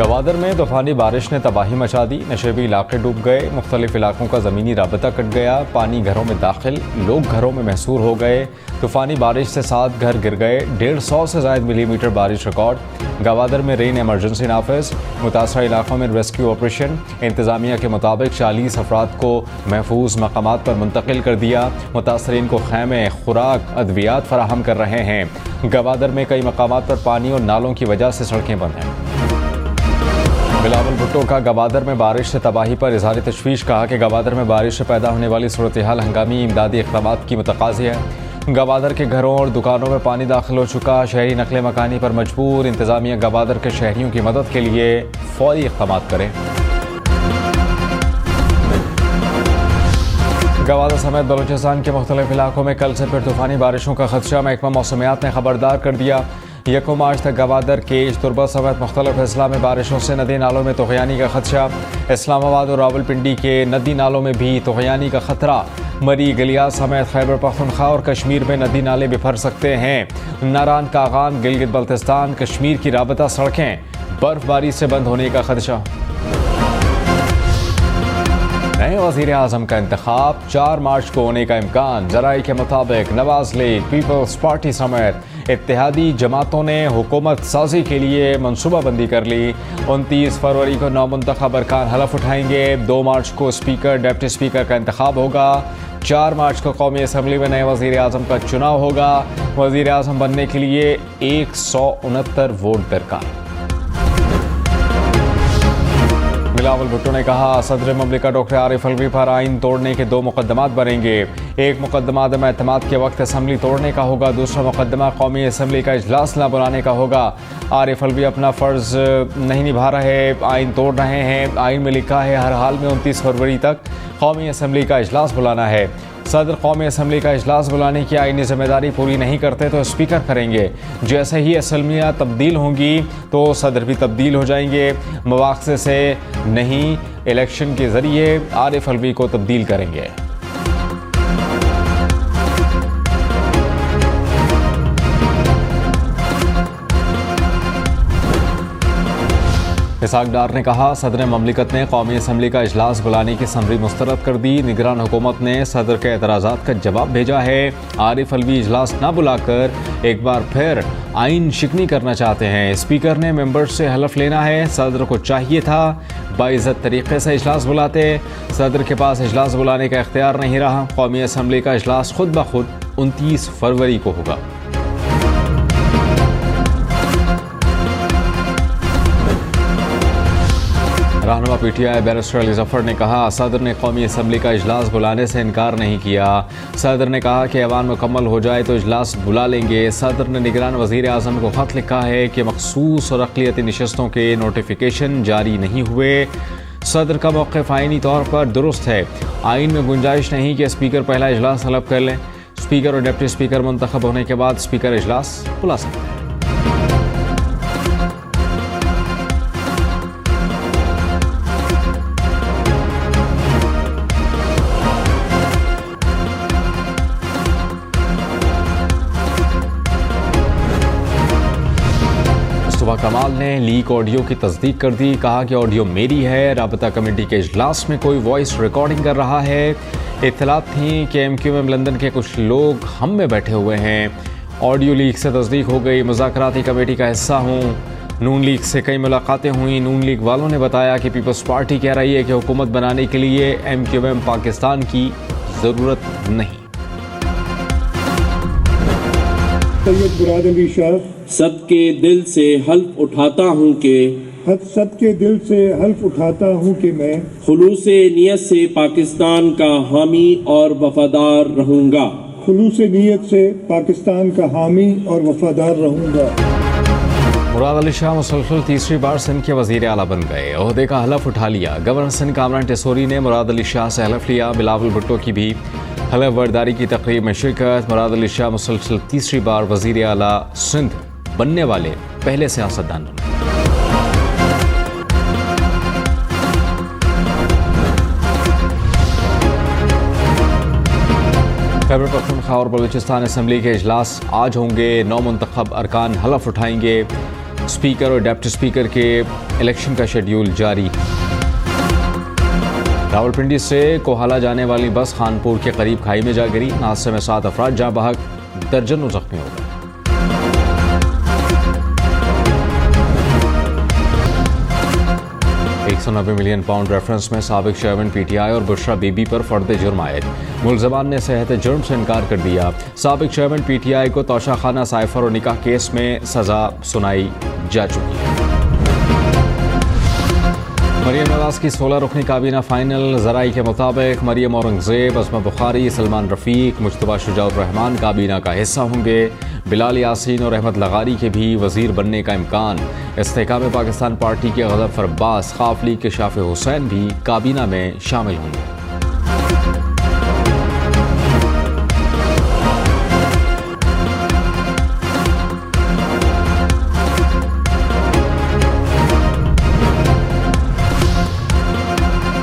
गवादर में तूफानी बारिश ने तबाही मचा दी। नशेबी इलाके डूब गए। मुख्तलिफ इलाकों का ज़मीनी राबता कट गया। पानी घरों में दाखिल, लोग घरों में महसूर हो गए। तूफानी बारिश से 7 घर गिर गए। 150 से ज़ायद मिलीमीटर बारिश रिकॉर्ड। गवादर में रेन एमरजेंसी नाफिज। मुतासरा इलाकों में रेस्क्यू ऑपरेशन। इंतज़ामिया के मुताबिक 40 अफराद को महफूज मकामात पर मुंतकिल कर दिया। मुतासरीन को खैमे, खुराक, अद्वियात फराहम कर रहे हैं। गवादर में कई मकामात पर पानी और नालों की वजह से सड़कें बंद हैं। बिलावल भुट्टो का गवादर में बारिश से तबाही पर इज़हार तशवीश। कहा कि गवादर में बारिश से पैदा होने वाली सूरत हाल हंगामी इमदादी इक़दामात की मुतकाज़ी है। गवादर के घरों और दुकानों में पानी दाखिल हो चुका। शहरी नकले मकानी पर मजबूर। इंतज़ामिया गवादर के शहरियों की मदद के लिए फौरी इक़दामात करें। गवादर समेत बलूचिस्तान के मुख्तलिफ इलाकों में कल से फिर तूफ़ानी बारिशों का खदशा। महकमा मौसमियात ने खबरदार कर दिया। 1 मार्च तक गवादर, केज, तुरबत समेत मुख्तलिफ अजला में बारिशों से नदी नालों में तुग़यानी का खदशा। इस्लामाबाद और रावलपिंडी के नदी नालों में भी तुग़यानी का खतरा। मरी, गलियात समेत खैबर पख्तूनख्वा और कश्मीर में नदी नाले बिफर सकते हैं। नारान, कागान, गिलगित बल्तिस्तान, कश्मीर की राबता सड़कें बर्फबारी से बंद होने का खदशा। नए वज़ीर आज़म का इंतखाब 4 मार्च को होने का इम्कान। ज़राए के मुताबिक नवाज लीग, पीपल्स पार्टी समेत इत्तेहादी जमातों ने हुकूमत साजी के लिए मनसूबाबंदी कर ली। 29 फरवरी को नौमुंतखब अरकान हलफ उठाएंगे। 2 मार्च को स्पीकर, डिप्टी स्पीकर का इंतखाब होगा। 4 मार्च को कौमी असम्बली में नए वज़ीर आज़म का चुनाव होगा। वज़ीर आज़म बनने के लिए 169 वोट दरकार। बिलावल भुट्टो ने कहा, सदर ममलिकत डॉक्टर आरिफ अलवी पर आइन तोड़ने के 2 मुकदमात बनेंगे। एक मुकदमा अदम एतमाद के वक्त असम्बली तोड़ने का होगा। दूसरा मुकदमा कौमी असम्बली का इजलास न बुलाने का होगा। आरिफ अलवी अपना फ़र्ज़ नहीं निभा रहे, आइन तोड़ रहे हैं। आइन में लिखा है हर हाल में 29 फरवरी तक कौमी असम्बली का इजलास बुलाना है। सदर कौमी असम्बली का इजलास बुलाने की आइनी जिम्मेदारी पूरी नहीं करते तो स्पीकर करेंगे। जैसे ही असम्बलियाँ तब्दील होंगी तो सदर भी तब्दील हो जाएंगे। मवाक़े से नहीं, इलेक्शन के ज़रिए आरिफ अलवी को तब्दील करेंगे। इसहाक डार ने कहा, सदर ममलिकत ने कौमी असम्बली का इजलास बुलाने की समरी मुस्तरद कर दी। निगरान हुकूमत ने सदर के एतराज़ात का जवाब भेजा है। आरिफ अलवी इजलास न बुलाकर एक बार फिर आइन शिकनी करना चाहते हैं। स्पीकर ने मेंबर्स से हलफ लेना है। सदर को चाहिए था बाइज़्ज़त तरीक़े से इजलास बुलाते। सदर के पास इजलास बुलाने का इख्तियार नहीं रहा। कौमी असम्बली का इजलास खुद ब खुद 29 फरवरी को होगा। रहनुमा पीटीआई बैरिस्टर अली जफर ने कहा, सदर ने कौमी असम्बली का इजलास बुलाने से इनकार नहीं किया। सदर ने कहा कि ऐवान मुकम्मल हो जाए तो इजलास बुला लेंगे। सदर ने निगरान वज़ीर आज़म को ख़त लिखा है कि मखसूस और अक़लियती नशस्तों के नोटिफिकेशन जारी नहीं हुए। सदर का मौक़िफ़ आइनी तौर पर दुरुस्त है। आइन में गुंजाइश नहीं कि स्पीकर पहला इजलास तलब कर लें। स्पीकर और डिप्टी स्पीकर मुंतखब होने के बाद स्पीकर इजलास बुला सकते हैं। कमाल ने लीक ऑडियो की तस्दीक कर दी। कहा कि ऑडियो मेरी है। राबता कमेटी के इजलास में कोई वॉइस रिकॉर्डिंग कर रहा है। इत्तलात थी कि MQM लंदन के कुछ लोग हम में बैठे हुए हैं। ऑडियो लीक से तस्दीक हो गई। मुज़ाकराती कमेटी का हिस्सा हूँ। नून लीग से कई मुलाकातें हुई। नून लीग वालों ने बताया कि पीपल्स पार्टी कह रही है कि हुकूमत बनाने के लिए MQM पाकिस्तान की ज़रूरत नहीं। सैयद मुराद अली शाह सबके दिल से हल्फ उठाता हूँ कि सबके दिल से हल्फ उठाता हूँ कि मैं खुलूसे नियत से पाकिस्तान का हामी और वफादार रहूँगा। खुलूसे नियत से पाकिस्तान का हामी और वफादार रहूँगा। मुराद अली शाह मुसलसल तीसरी बार सिंध के वज़ीर आला बन गए। ओहदे का हलफ उठा लिया। गवर्नर सिंध कामरान टेसोरी ने मुराद अली शाह से हलफ लिया। बिलावल भुट्टो की भी हलफ बर्दारी की तकरीब में शिरकत। मुराद अली शाह मुसलसल तीसरी बार वज़ीर आला सिंध बनने वाले पहले सियासतदान बने। खैबर पख्तूनख्वा और बलूचिस्तान असम्बली के इजलास आज होंगे। 9 मुंतखब अरकान हलफ उठाएंगे। स्पीकर और डिप्टी स्पीकर के इलेक्शन का शेड्यूल जारी। रावलपिंडी से कोहाला जाने वाली बस खानपुर के करीब खाई में जा गिरी। हादसे में 7 अफराद जाँ बहक, दर्जनों जख्मी हो गए। 190 मिलियन पाउंड रेफरेंस में साबिक चेयरमैन पीटीआई और बुशरा बीबी पर फर्द जुर्म आयद। मुलजमान ने सेहत जुर्म से इनकार कर दिया। साबिक चेयरमैन पीटीआई को तोशाखाना साइफर और निकाह केस में सजा सुनाई जा चुकी है। मरियम नवाज की 16 रुकनी काबीना फाइनल। ज़राई के मुताबिक मरियम औरंगजेब, अज़मा बुखारी, सलमान रफ़ीक, मुज्तबा शुजाउर रहमान काबीना का हिस्सा होंगे। बिलाल यासीन और अहमद लगारी के भी वज़ीर बनने का इम्कान। इस्तेहकाम पाकिस्तान पार्टी के गज़फ़र अब्बास, ख़ाफ़ लीग के शाफ़े हुसैन भी काबीना में शामिल होंगे।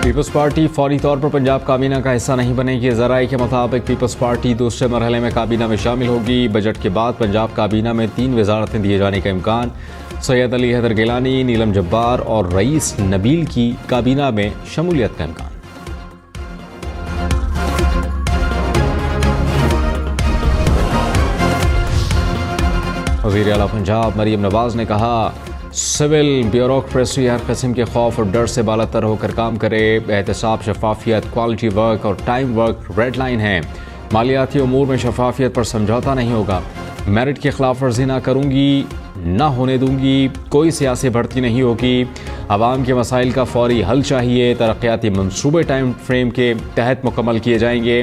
पीपल्स पार्टी फौरी तौर पर पंजाब काबीना का हिस्सा नहीं बनेगी। ज़राई के मुताबिक पीपल्स पार्टी दूसरे मरहले में काबीना में शामिल होगी। बजट के बाद पंजाब काबीना में 3 वज़ारतें दिए जाने का इम्कान। सैयद अली हैदर गिलानी, नीलम जब्बार और रईस नबील की काबीना में शमूलियत का इम्कान। वज़ीर आला पंजाब मरियम नवाज ने कहा, सिविल ब्यूरोक्रेसी हर किस्म के खौफ और डर से बालातर होकर काम करे। एहतसाब, शफाफियत, क्वालिटी वर्क और टाइम वर्क रेड लाइन है। मालियाती उमूर में शफाफियत पर समझौता नहीं होगा। मेरिट की खिलाफ वर्जी ना करूँगी, ना होने दूंगी। कोई सियासी भर्ती नहीं होगी। आवाम के मसाइल का फौरी हल चाहिए। तरक्याती मंसूबे टाइम फ्रेम के तहत मुकम्मल किए जाएंगे।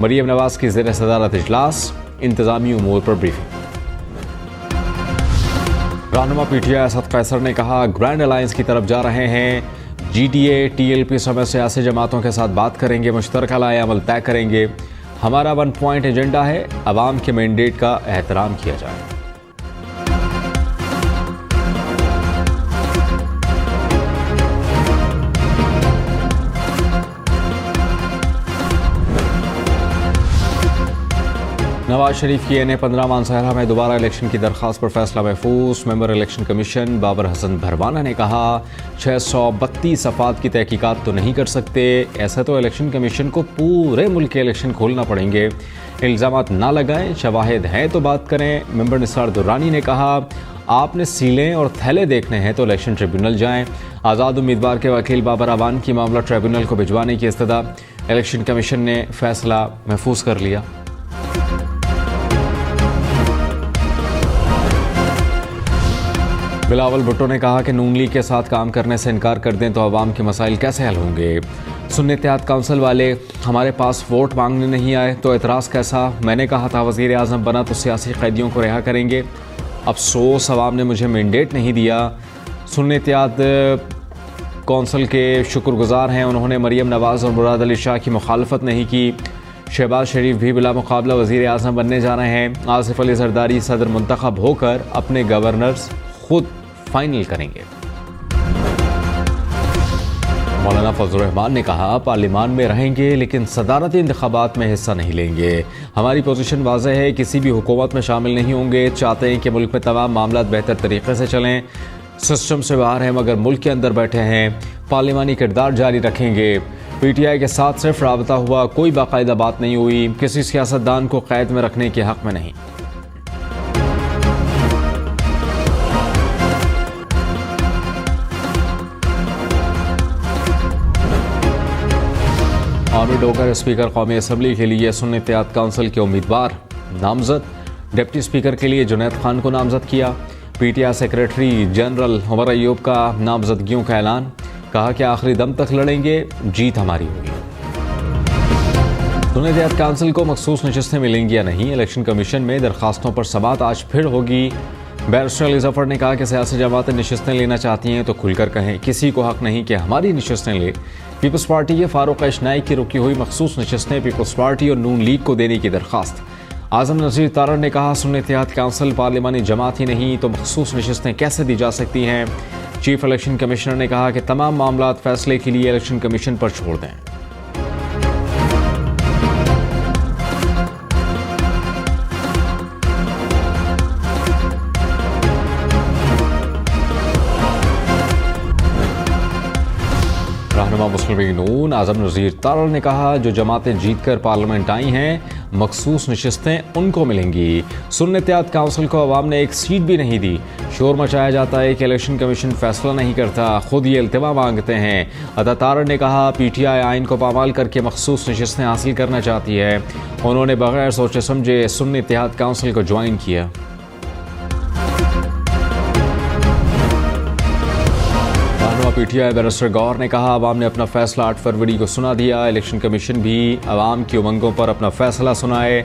मरियम नवाज की ज़ेर सदारत इजलास, इंतज़ामी उमूर पर ब्रीफिंग। रहनुमा पीटीआई असद कैसर ने कहा, ग्रैंड अलायंस की तरफ जा रहे हैं। जीडीए टीएलपी समेत सियासी जमातों के साथ बात करेंगे, मुश्तरका लाए अमल तय करेंगे। हमारा 1 पॉइंट एजेंडा है, अवाम के मैंडेट का एहतराम किया जाए। नवाज शरीफ की एनए 15 मानसहरा में दोबारा इलेक्शन की दरख्वास्त पर फैसला महफूज। Member election commission Babar Hasan Bharwana ने कहा, 632 अफराद की तहकीकात तो नहीं कर सकते। ऐसा तो इलेक्शन कमीशन को पूरे मुल्क के इलेक्शन खोलना पड़ेंगे। इल्ज़ामात ना लगाएं, शवाहिद हैं तो बात करें। मेंबर निसार दुर्रानी ने कहा, आपने सीलें और थैले देखने हैं तो इलेक्शन ट्रिब्यूनल जाएं। आज़ाद उम्मीदवार के वकील बाबर अवान की मामला ट्रिब्यूनल को भिजवाने की इस्तदा। इलेक्शन कमीशन ने फैसला महफूज कर लिया। बिलावल भुट्टो ने कहा कि नून लीग के साथ काम करने से इनकार कर दें तो अवाम के मसाइल कैसे हल होंगे। सुन्नी इत्तेहाद काउंसिल वाले हमारे पास वोट मांगने नहीं आए तो एतराज़ कैसा। मैंने कहा था वज़ीर आज़म बना तो सियासी कैदियों को रिहा करेंगे। अफसोस अवाम ने मुझे मैंडेट नहीं दिया। सुन्नी इत्तेहाद काउंसिल के शुक्रगुजार हैं, उन्होंने मरियम नवाज़ और मुराद अली शाह की मुखालफत नहीं की। शहबाज शरीफ भी बिला मुकाबला वज़ीर आज़म बनने जा रहे हैं। आसिफ अली जरदारी सदर मुंतखब होकर अपने गवर्नर्स खुद फाइनल करेंगे। मौलाना फजल रहमान ने कहा, पार्लियामान में रहेंगे लेकिन सदारती इंतखाबात में हिस्सा नहीं लेंगे। हमारी पोजीशन वाज़ेह है, किसी भी हुकूमत में शामिल नहीं होंगे। चाहते हैं कि मुल्क में तमाम मामला बेहतर तरीके से चलें। सिस्टम से बाहर हैं मगर मुल्क के अंदर बैठे हैं। पार्लियामानी किरदार जारी रखेंगे। पीटीआई के साथ सिर्फ राबता हुआ, कोई बाकायदा बात नहीं हुई। किसी सियासतदान को कैद में रखने के हक में नहीं। आमिर डोगर स्पीकर कौमी असम्बली के लिए सुन्नी इत्तेहाद काउंसिल के उम्मीदवार नामजद। डिप्टी स्पीकर के लिए जुनैद खान को नामजद किया। PTI secretary general Umar Ayub का नामजदगियों का ऐलान। कहा कि आखिरी दम तक लड़ेंगे, जीत हमारी होगी। सुन्नी इत्तेहाद काउंसिल को मखसूस नशिस्तें मिलेंगी या नहीं, इलेक्शन कमीशन में दरखास्तों पर समाअत आज फिर होगी। बैरिस्टर अली जफर ने कहा कि सियासी जमातें नशिस्तें लेना चाहती हैं तो खुलकर कहें, किसी को हक नहीं कि हमारी नशिस्तें ले। पीपल्स पार्टी के फारूक अशनाई की रुकी हुई मखसूस नशिस्तें पीपल्स पार्टी और नून लीग को देने की दरखास्त। आजम नज़ीर तारड़ ने कहा, सुन्नी इत्तेहाद काउंसिल पार्लियामानी जमात ही नहीं तो मखसूस नशिस्तें कैसे दी जा सकती हैं। चीफ इलेक्शन कमिश्नर ने कहा कि तमाम मामला फैसले के लिए इलेक्शन कमीशन पर छोड़ दें। रहनुमा मुस्लिम लीग नून आज़म नज़ीर तारड़ ने कहा, जो जमातें जीत कर पार्लियामेंट आई हैं मखसूस नशिस्तें उनको मिलेंगी। सुन्नी इत्तेहाद काउंसिल को अवाम ने एक सीट भी नहीं दी। शोर मचाया जाता है कि इलेक्शन कमीशन फैसला नहीं करता, खुद ये इल्तिमा मांगते हैं। अता तारड़ ने कहा, PTI आइन को पामाल करके मखसूस नशिस्तें हासिल करना चाहती है। उन्होंने बगैर सोचे समझे सुन्नी इत्तेहाद काउंसिल को ज्वाइन किया। PTI बैरिस्टर गौर ने कहा, अवाम ने अपना फैसला 8 फरवरी को सुना दिया। इलेक्शन कमीशन भी अवाम की उमंगों पर अपना फैसला सुनाए।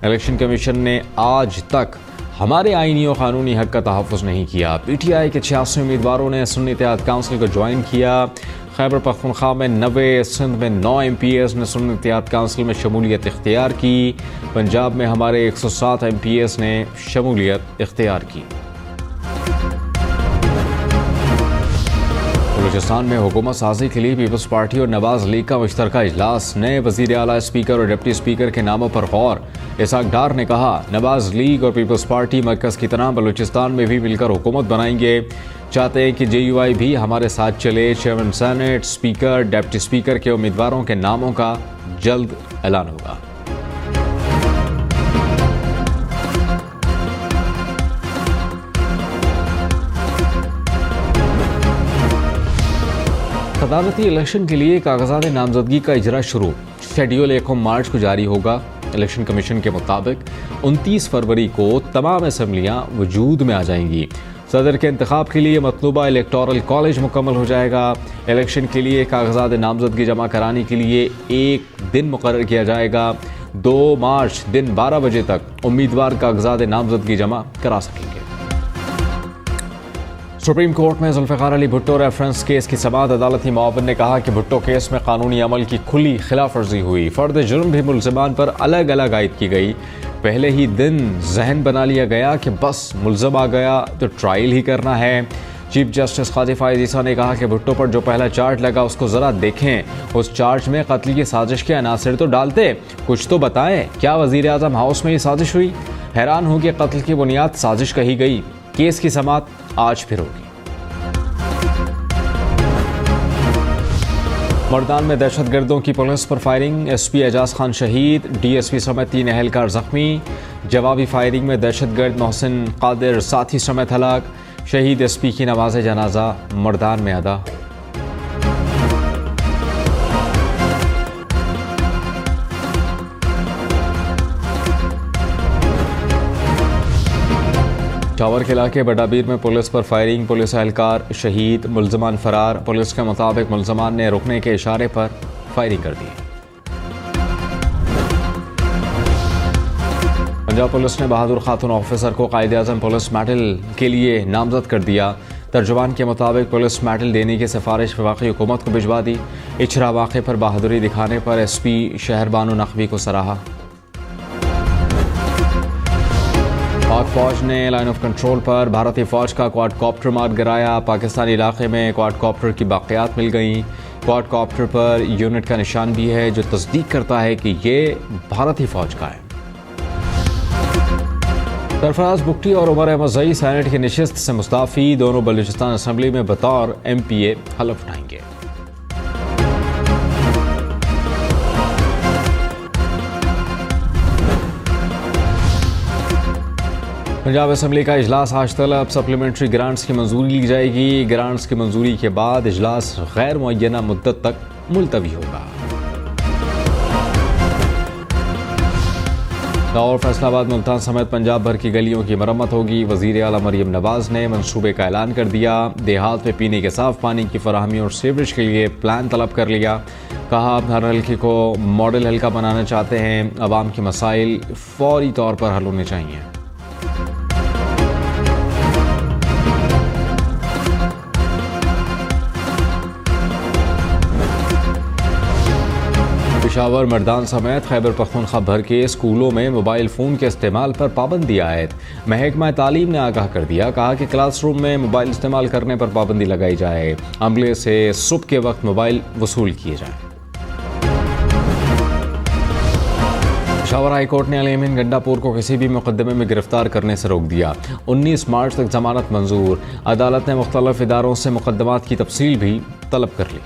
इलेक्शन कमीशन ने आज तक हमारे आईनी और कानूनी हक का तहफ़्फ़ुज़ नहीं किया। PTI के 86 उम्मीदवारों ने सुन्नी इत्तेहाद काउंसिल को ज्वाइन किया। खैबर पख्तूनख्वा में 90, सिंध में 9 MPs ने सुन्नी इत्तेहाद काउंसिल में शमूलियत इख्तियार की। पंजाब में हमारे 107 MPs ने शमूलियत इख्तियार की। बलूचिस्तान में हुकूमत साजी के लिए पीपल्स पार्टी और नवाज लीग का मुश्तरका इजलास। नए वज़ीर आला, स्पीकर और डिप्टी स्पीकर के नामों पर गौर। इसहाक डार ने कहा, नवाज लीग और पीपल्स पार्टी मरकज़ की तरह बलूचिस्तान में भी मिलकर हुकूमत बनाएंगे। चाहते हैं कि JUI भी हमारे साथ चले। Chairman senate, speaker, deputy speaker के उम्मीदवारों के नामों का जल्द ऐलान होगा। अदालती इलेक्शन के लिए कागजात नामजदगी का इजरा शुरू। शेड्यूल 1 मार्च को जारी होगा। इलेक्शन कमीशन के मुताबिक 29 फरवरी को तमाम असम्बलियाँ वजूद में आ जाएंगी। सदर के इंतखाब के लिए मतलूबा इलेक्टोरल कॉलेज मुकम्मल हो जाएगा। इलेक्शन के लिए कागजात नामजदगी जमा कराने के लिए एक दिन मुकर्रर किया जाएगा। 2 मार्च दिन 12 बजे तक उम्मीदवार कागजात नामजदगी जमा करा सकेंगे। सुप्रीम कोर्ट में जुल्फ़िकार अली भुट्टो रेफरेंस केस की समाअत। अदालती मुआविन ने कहा कि भुट्टो केस में कानूनी अमल की खुली खिलाफ वर्जी हुई। फर्द जुर्म भी मुल्ज़िमान पर अलग अलग आयद की गई। पहले ही दिन जहन बना लिया गया कि बस मुल्ज़िम आ गया तो ट्रायल ही करना है। चीफ जस्टिस काज़ी फ़ाइज़ ईसा ने कहा कि भुट्टो पर जो पहला चार्ज लगा उसको ज़रा देखें। उस चार्ज में कत्ल की साजिश के अनासिर तो डालते, कुछ तो बताएं। क्या वज़ीर आज़म हाउस में ये साजिश हुई? हैरान हूँ कि कत्ल की बुनियाद साजिश कही गई। केस की समाअत आज फिर होगी। मर्दान में दहशतगर्दों की पुलिस पर फायरिंग। SP एजाज खान शहीद, DSP समेत 3 अहलकार जख्मी। जवाबी फायरिंग में दहशतगर्द मोहसिन कादिर साथी समेत हलाक। शहीद SP की नमाज जनाजा मर्दान में अदा। चावर के इलाके बडाबीर में पुलिस पर फायरिंग। पुलिस एहलकार शहीद, मुल्ज़िमान फरार। पुलिस के मुताबिक मुल्ज़िमान ने रुकने के इशारे पर फायरिंग कर दी। पंजाब पुलिस ने बहादुर खातून ऑफिसर को कायदे-आज़म पुलिस मेडल के लिए नामजद कर दिया। तर्जुमान के मुताबिक पुलिस मेडल देने की सिफारिश वफाकी हुकूमत को भिजवा दी। इचरा वाक़े पर बहादुरी दिखाने पर SP शहरबानो नकवी को सराहा। पाक फौज ने लाइन ऑफ कंट्रोल पर भारतीय फौज का क्वाडकॉप्टर मार गिराया। पाकिस्तानी इलाके में क्वाडकॉप्टर की बाक़ियात मिल गईं। क्वाडकॉप्टर पर यूनिट का निशान भी है जो तस्दीक करता है कि ये भारतीय फौज का है। सरफराज बुगटी और उमर अहमद ज़ई सेनेट की नशिस्त से मुस्ताफ़ी। दोनों बलूचिस्तान असम्बली में बतौर MPA हलफ उठाएंगे। पंजाब असम्बली का इजलास आज तलब। सप्लीमेंट्री ग्रांट्स की मंजूरी ली जाएगी। ग्रांट्स की मंजूरी के बाद इजलास गैर मुअय्यना मुद्दत तक मुलतवी होगा। लाहौर, फैसलाबाद, मुल्तान समेत पंजाब भर की गलियों की मरम्मत होगी। वज़ीर आला मरियम नवाज ने मंसूबे का ऐलान कर दिया। देहात में पीने के साफ पानी की फराहमी और सीवरेज के लिए प्लान तलब कर लिया। कहा, हर हल्के को मॉडल हल्का बनाना चाहते हैं। अवाम के मसाइल फौरी तौर पर हल होने चाहिए। पेशावर, मर्दान समेत खैबर पख्तूनख्वा भर के स्कूलों में मोबाइल फ़ोन के इस्तेमाल पर पाबंदी आयद। महकमा तालीम ने आगाह कर दिया। कहा कि क्लासरूम में मोबाइल इस्तेमाल करने पर पाबंदी लगाई जाए। अमले से सुबह के वक्त मोबाइल वसूल किए जाएं। पेशावर हाई कोर्ट ने अलीमीन गंडापुर को किसी भी मुकदमे में गिरफ्तार करने से रोक दिया। 19 मार्च तक जमानत मंजूर। अदालत ने मुख्तलिफ इदारों से मुकदमात की तफसील भी तलब कर ली।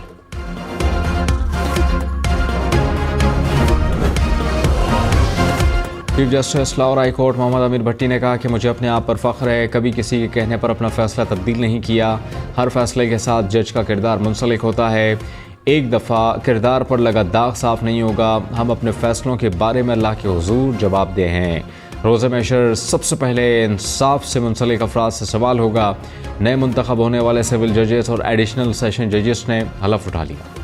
Chief justice Lahore high court Muhammad Ameer Bhatti ने कहा कि मुझे अपने आप पर फ़ख्र है, कभी किसी के कहने पर अपना फ़ैसला तब्दील नहीं किया। हर फैसले के साथ जज का किरदार मुंसलिक होता है। एक दफ़ा किरदार पर लगा दाग साफ नहीं होगा। हम अपने फ़ैसलों के बारे में अल्लाह के हुजूर जवाबदेह हैं। रोज़े महशर सबसे पहले इंसाफ से मुंसलिक अफराद से सवाल होगा। नए मुंतखब होने वाले सिविल जजेस और एडिशनल सेशन जजेस ने हलफ उठा लिया।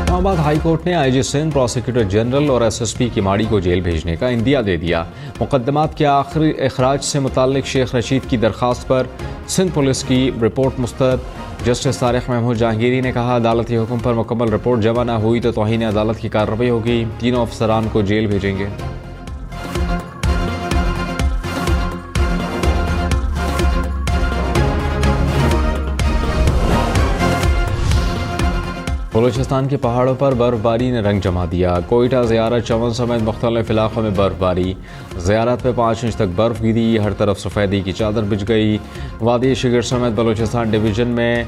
इस्लामाबाद हाई कोर्ट ने आईजी सिंध, प्रोसिक्यूटर जनरल और एसएसपी किमाड़ी को जेल भेजने का इंदिया दे दिया। मुकदमात के आखिरी अखराज से मुताल्लिक शेख रशीद की दरख्वास्त पर सिंध पुलिस की रिपोर्ट मुस्तरद। जस्टिस तारिक महमूद जहांगीरी ने कहा, अदालती हुक्म पर मुकम्मल रिपोर्ट जमा न हुई तो तौहीन अदालत की कार्रवाई होगी। तीनों अफसरान को जेल भेजेंगे। बलूचिस्तान के पहाड़ों पर बर्फबारी ने रंग जमा दिया। कोयटा, ज़ियारत, चमन समेत मुख्तलिफ इलाकों में बर्फबारी। ज़ियारत में 5 इंच तक बर्फ गिरी, हर तरफ सफ़ेदी की चादर बिछ गई। वादी शिगर समेत बलूचिस्तान डिवीज़न में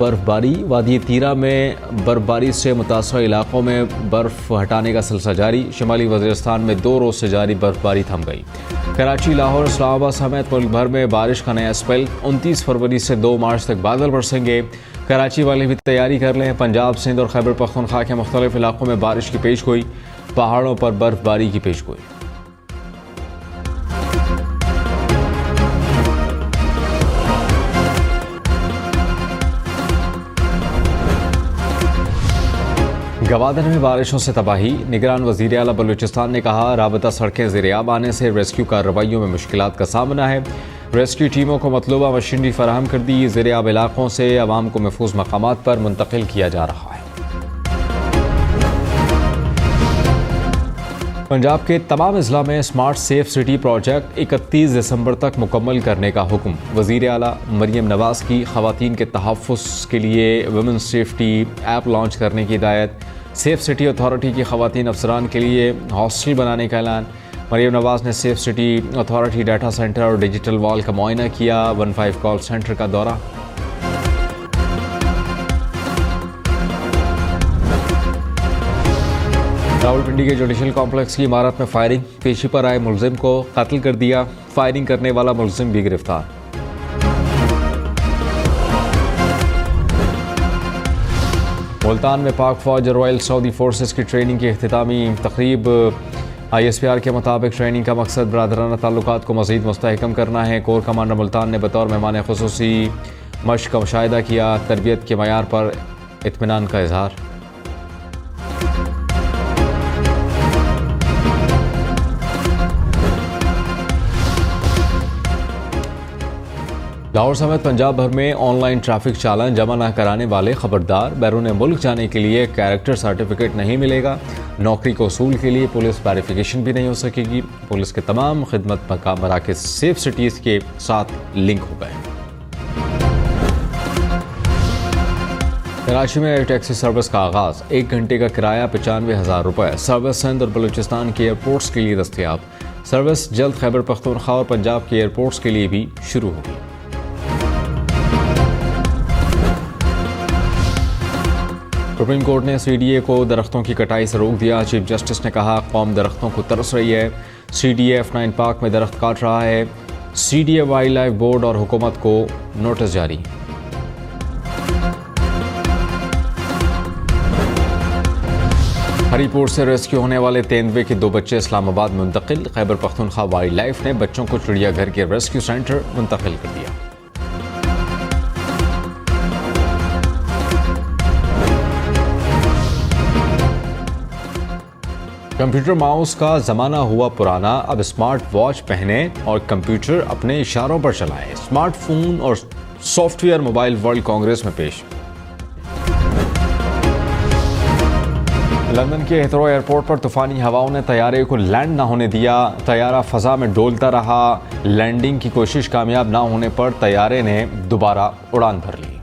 बर्फबारी। वादी तीरा में बर्फबारी से मुतासर इलाकों में बर्फ हटाने का सिलसिला जारी। शिमाली वज़ीरिस्तान में 2 रोज़ से जारी बर्फबारी थम गई। कराची, लाहौर, इस्लामाबाद समेत मुल्क भर में बारिश का नया स्पेल। 29 फरवरी से 2 मार्च तक बादल बरसेंगे। कराची वाले भी तैयारी कर लें। पंजाब, सिंध और खैबर पख्तूनख्वा के मुख्तलिफ इलाकों में बारिश की पेशगोई। पहाड़ों पर बर्फबारी की पेशगोई। गवादर में बारिशों से तबाही। निगरान वज़ीर आला बलूचिस्तान ने कहा, राबता सड़कें ज़ेर-ए-आब आने से रेस्क्यू कार्रवाइयों में मुश्किलात का सामना है। रेस्क्यू टीमों को मतलूबा मशीनरी फराहम कर दी। ज़ेर-ए-आब इलाकों से आवाम को महफूज मकामात पर मुंतकिल किया जा रहा है। पंजाब के तमाम अजला में स्मार्ट सेफ सिटी प्रोजेक्ट 31 दिसंबर तक मुकम्मल करने का हुक्म। वज़ीर आला मरियम नवाज़ की ख़वातीन के तहफ़्फ़ुज़ के लिए वुमेन सेफ्टी ऐप लॉन्च करने की हिदायत। सेफ सिटी अथॉरिटी की ख़वातीन अफसरान के लिए हॉस्टल बनाने का ऐलान। मरियम नवाज़ ने safe city authority data centre और डिजिटल वॉल का मुआयना किया। 15 कॉल सेंटर का दौरा। रावलपिंडी के जुडिशल कॉम्प्लेक्स की इमारत में फायरिंग। पेशी पर आए मुलजिम को कत्ल कर दिया। फायरिंग करने वाला मुलजिम भी गिरफ्तार। मुल्तान में पाक फौज रॉयल सऊदी फोर्सेस की ट्रेनिंग की इख्तितामी तकरीब। ISPR के मुताबिक ट्रेनिंग का मकसद बरादराना ताल्लुकात को मज़ीद मुस्तहकम करना है। कोर कमांडर मुल्तान ने बतौर मेहमान खुसूसी मश्क का मुशाहिदा किया। तरबियत के मयार पर इत्मीनान का इजहार। लाहौर समेत पंजाब भर में ऑनलाइन ट्रैफिक चालान जमा न कराने वाले खबरदार। बैरून मुल्क जाने के लिए कैरेक्टर सर्टिफिकेट नहीं मिलेगा। नौकरी को उसूल के लिए पुलिस वेरिफिकेशन भी नहीं हो सकेगी। पुलिस के तमाम खिदमत मराकज़ सेफ सिटीज़ के साथ लिंक हो गए। कराची में एयर टैक्सी सर्विस का आगाज़। 1 घंटे का किराया 95,000 रुपये। सर्विस सिंध और बलूचिस्तान के एयरपोर्ट्स के लिए दस्तयाब। सर्विस जल्द खैबर पख्तूनख्वा और पंजाब के एयरपोर्ट्स के लिए भी शुरू होगी। सुप्रीम कोर्ट ने CDA को दरख्तों की कटाई से रोक दिया। चीफ जस्टिस ने कहा, कौम दरख्तों को तरस रही है। CDA F9 पार्क में दरख्त काट रहा है। CDA वाइल्ड लाइफ बोर्ड और हुकूमत को नोटिस जारी। हरीपुर से रेस्क्यू होने वाले तेंदुए के 2 बच्चे इस्लामाबाद मुंतकिल। खैबर पख्तूनख्वा वाइल्ड लाइफ ने बच्चों को चिड़ियाघर के रेस्क्यू सेंटर मुंतकिल कर दिया। कंप्यूटर माउस का ज़माना हुआ पुराना। अब स्मार्ट वॉच पहने और कंप्यूटर अपने इशारों पर चलाएं। स्मार्टफोन और सॉफ्टवेयर मोबाइल वर्ल्ड कांग्रेस में पेश। लंदन के हिथरो एयरपोर्ट पर तूफानी हवाओं ने तैयारे को लैंड न होने दिया। तैयारा फ़ज़ा में डोलता रहा। लैंडिंग की कोशिश कामयाब न होने पर तैयारे ने दोबारा उड़ान भर ली।